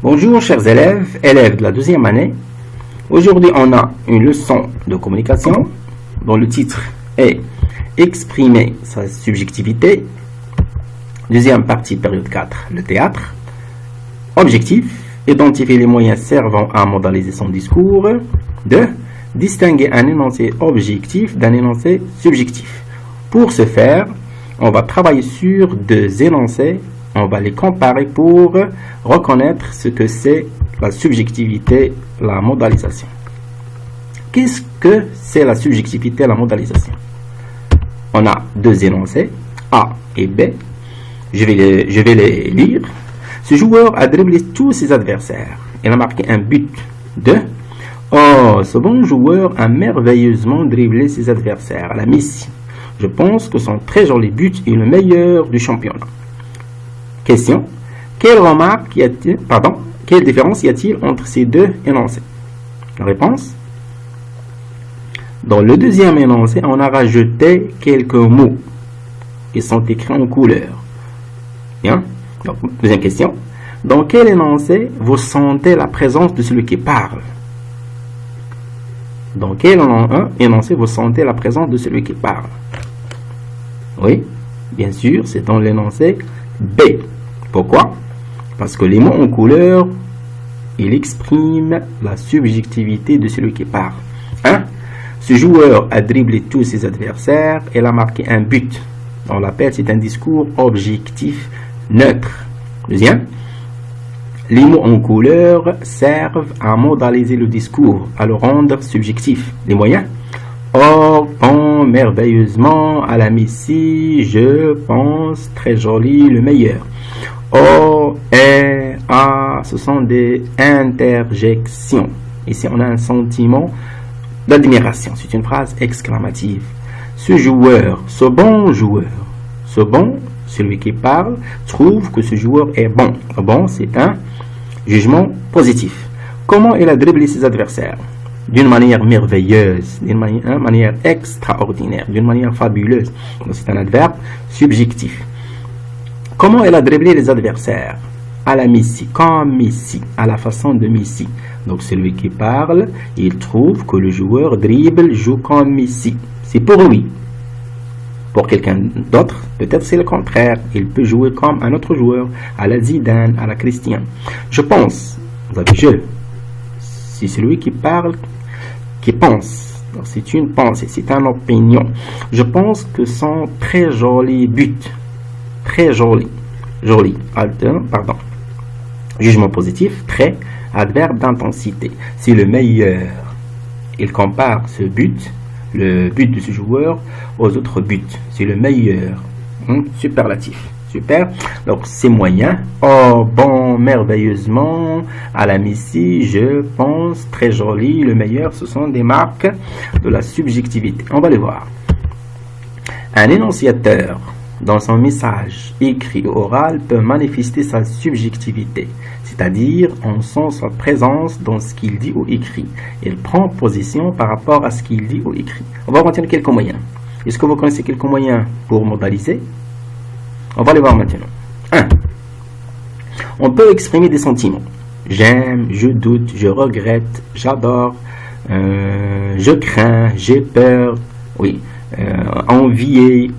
Bonjour chers élèves de la deuxième année. Aujourd'hui on a une leçon de communication dont le titre est Exprimer sa subjectivité. Deuxième partie, période 4, le théâtre. Objectif, identifier les moyens servant à modéliser son discours. 2. Distinguer un énoncé objectif d'un énoncé subjectif. Pour ce faire, on va travailler sur deux énoncés. On va les comparer pour reconnaître ce que c'est la subjectivité, la modélisation. Qu'est-ce que c'est la subjectivité et la modélisation? On a deux énoncés, A et B. Je vais les lire. Ce joueur a dribblé tous ses adversaires. Il a marqué un but de... Oh, ce bon joueur a merveilleusement dribblé ses adversaires. Elle a mis ici. Je pense que son très joli but est le meilleur du championnat. Question. Quelle différence y a-t-il entre ces deux énoncés? La réponse. Dans le deuxième énoncé, on a rajouté quelques mots qui sont écrits en couleur. Bien. Donc, deuxième question. Dans quel énoncé vous sentez la présence de celui qui parle? Dans quel énoncé vous sentez la présence de celui qui parle? Oui, bien sûr, c'est dans l'énoncé B. Pourquoi? Parce que les mots en couleur, ils expriment la subjectivité de celui qui parle. 1. Ce joueur a dribblé tous ses adversaires et a marqué un but. On l'appelle, c'est un discours objectif neutre. Deuxième, les mots en couleur servent à modéliser le discours, à le rendre subjectif. Les moyens? Oh, bon, merveilleusement, à la Messie, je pense, très joli, le meilleur. O, et, a, ce sont des interjections. Ici, on a un sentiment d'admiration. C'est une phrase exclamative. Ce joueur, ce bon joueur, ce bon, celui qui parle, trouve que ce joueur est bon. Bon, c'est un jugement positif. Comment il a dribblé ses adversaires? D'une manière merveilleuse, d'une manière extraordinaire, d'une manière fabuleuse. C'est un adverbe subjectif. Comment elle a dribblé les adversaires? À la Messi, comme Messi, à la façon de Messi. Donc celui qui parle, il trouve que le joueur dribble, joue comme Messi. C'est pour lui. Pour quelqu'un d'autre, peut-être c'est le contraire. Il peut jouer comme un autre joueur, à la Zidane, à la Christian. Je pense, vous avez je. C'est celui qui parle, qui pense. C'est une pensée, c'est une opinion. Je pense que son très joli but, très joli, jugement positif, très, adverbe d'intensité. C'est le meilleur. Il compare ce but, le but de ce joueur, aux autres buts. C'est le meilleur. Superlatif. Super. Donc, c'est moyen. Oh, bon, merveilleusement, à la Messie, je pense, très joli, le meilleur. Ce sont des marques de la subjectivité. On va les voir. Un énonciateur, dans son message écrit ou oral, peut manifester sa subjectivité, c'est-à-dire on sent sa présence dans ce qu'il dit ou écrit. Il prend position par rapport à ce qu'il dit ou écrit. On va retenir quelques moyens. Est-ce que vous connaissez quelques moyens pour modéliser? On va les voir maintenant. 1. On peut exprimer des sentiments. J'aime, je doute, je regrette, j'adore, je crains, j'ai peur, oui, envier.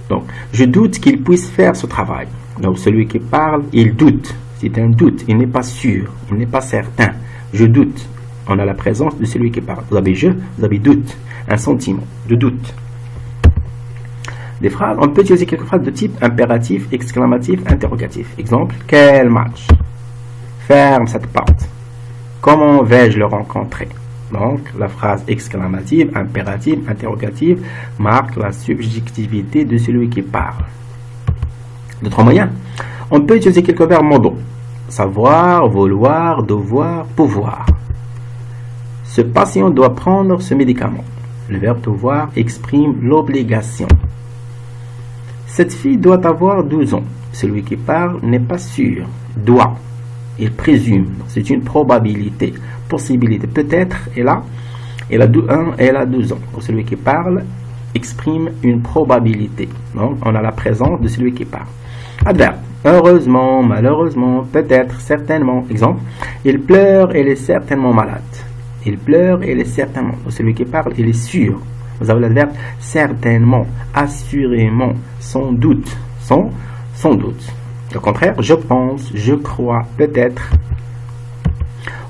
Donc, je doute qu'il puisse faire ce travail. Donc, celui qui parle, il doute. C'est un doute. Il n'est pas sûr. Il n'est pas certain. Je doute. On a la présence de celui qui parle. Vous avez je, vous avez doute. Un sentiment de doute. Des phrases, on peut utiliser quelques phrases de type impératif, exclamatif, interrogatif. Exemple, quel match? Ferme cette porte. Comment vais-je le rencontrer? Donc, la phrase exclamative, impérative, interrogative marque la subjectivité de celui qui parle. D'autres moyens? On peut utiliser quelques verbes modaux. Savoir, vouloir, devoir, pouvoir. Ce patient doit prendre ce médicament. Le verbe devoir exprime l'obligation. Cette fille doit avoir 12 ans. Celui qui parle n'est pas sûr. Doit. Il présume. C'est une probabilité. Possibilité. Peut-être elle a 12 ans. Donc, celui qui parle exprime une probabilité. Donc, on a la présence de celui qui parle. Adverbe. heureusement, malheureusement, peut-être, certainement. Exemple, il pleure, il est certainement malade. Il pleure, il est certainement. Celui qui parle, il est sûr. Vous avez l'adverbe certainement, assurément, sans doute, sans doute. Au contraire, je pense, je crois, peut-être.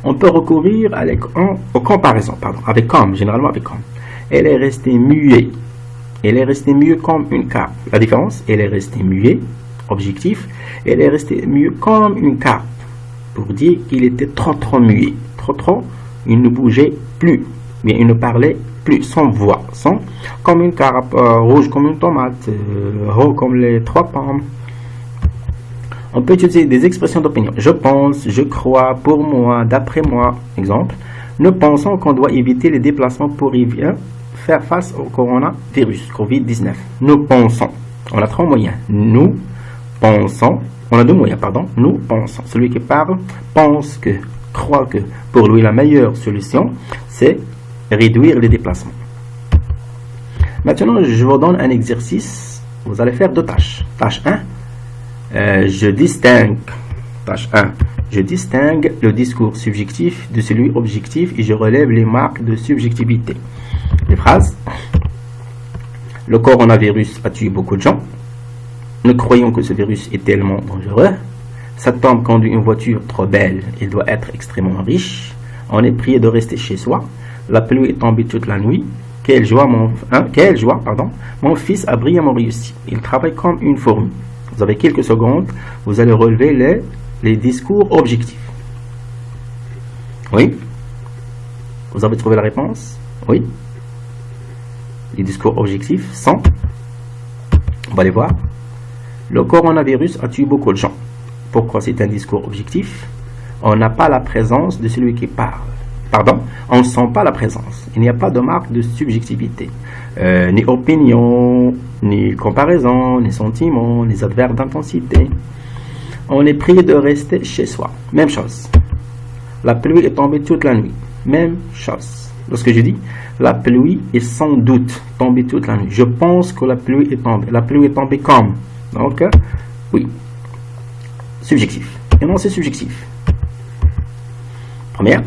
On peut recourir aux comparaisons, avec comme, généralement avec comme. Elle est restée muette. Elle est restée muette comme une carpe. La différence, elle est restée muette, objectif. Elle est restée muette comme une carpe. Pour dire qu'il était trop muet. Trop, il ne bougeait plus. Bien, il ne parlait plus, sans voix. Comme une carpe, rouge comme une tomate, rond comme les 3 pommes. On peut utiliser des expressions d'opinion. Je pense, je crois, pour moi, d'après moi. Exemple, nous pensons qu'on doit éviter les déplacements pour faire face au coronavirus, Covid-19. Nous pensons. On a 3 moyens. Nous pensons. On a 2 moyens, pardon. Nous pensons. Celui qui parle pense que, croit que. Pour lui, la meilleure solution, c'est réduire les déplacements. Maintenant, je vous donne un exercice. Vous allez faire 2 tâches. Tâche 1. Je distingue, tâche 1, je distingue le discours subjectif de celui objectif et je relève les marques de subjectivité. Les phrases. Le coronavirus a tué beaucoup de gens. Nous croyons que ce virus est tellement dangereux. Cet homme conduit une voiture trop belle. Il doit être extrêmement riche. On est prié de rester chez soi. La pluie est tombée toute la nuit. Quelle joie, mon fils a brillamment réussi. Il travaille comme une fourmi. Vous avez quelques secondes, vous allez relever les discours objectifs. Oui? Vous avez trouvé la réponse? Oui? Les discours objectifs sont, on va les voir. Le coronavirus a tué beaucoup de gens. Pourquoi c'est un discours objectif? On n'a pas la présence de celui qui parle. On ne sent pas la présence. Il n'y a pas de marque de subjectivité. Ni opinion, ni comparaison, ni sentiment, ni adverbes d'intensité. On est prié de rester chez soi. Même chose. La pluie est tombée toute la nuit. Même chose. Lorsque je dis la pluie est sans doute tombée toute la nuit, je pense que la pluie est tombée. La pluie est tombée comme. Donc, oui. Subjectif. Et non, c'est subjectif. Première.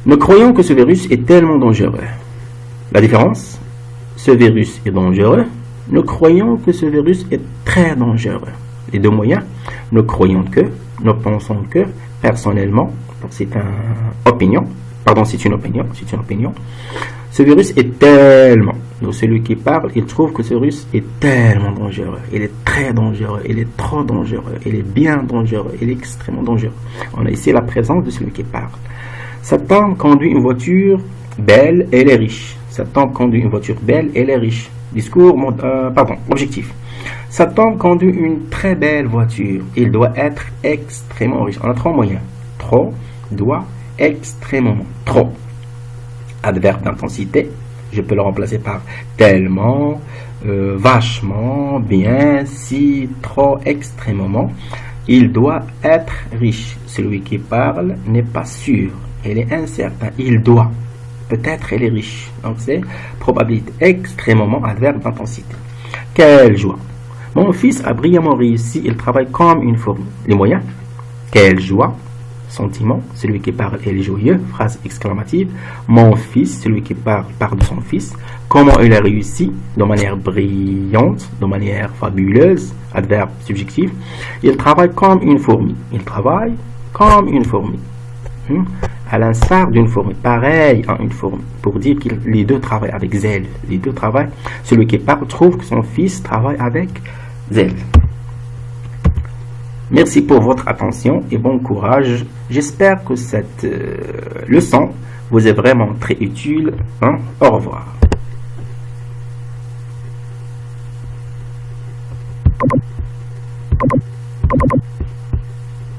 Nous croyons que ce virus est tellement dangereux. La différence, ce virus est dangereux. Nous croyons que ce virus est très dangereux. Les 2 moyens, nous croyons que, nous pensons que, personnellement, c'est une opinion. Ce virus est tellement. Donc celui qui parle, il trouve que ce virus est tellement dangereux. Il est très dangereux. Il est trop dangereux. Il est bien dangereux. Il est extrêmement dangereux. On a ici la présence de celui qui parle. Cet homme conduit une voiture belle et elle est riche. Cet homme conduit une voiture belle et elle est riche. Discours, objectif. Cet homme conduit une très belle voiture. Il doit être extrêmement riche. On a 3 moyens. Trop, doit, extrêmement. Trop. Adverbe d'intensité. Je peux le remplacer par tellement, vachement, bien, si, trop, extrêmement. Il doit être riche. Celui qui parle n'est pas sûr. Il est incertain. Il doit. Peut-être il est riche. Donc c'est probabilité. Extrêmement, adverbe d'intensité. Quelle joie. Mon fils a brillamment réussi. Il travaille comme une fourmi. Les moyens. Quelle joie. Sentiment. Celui qui parle, il est joyeux. Phrase exclamative. Mon fils. Celui qui parle de son fils. Comment il a réussi. De manière brillante. De manière fabuleuse. Adverbe subjectif. Il travaille comme une fourmi. Il travaille comme une fourmi. À l'instar d'une fourmi, pareil à une fourmi, pour dire que les 2 travaillent avec zèle. Les 2 travaillent. Celui qui parle trouve que son fils travaille avec zèle. Merci pour votre attention et bon courage. J'espère que cette leçon vous est vraiment très utile. Au revoir.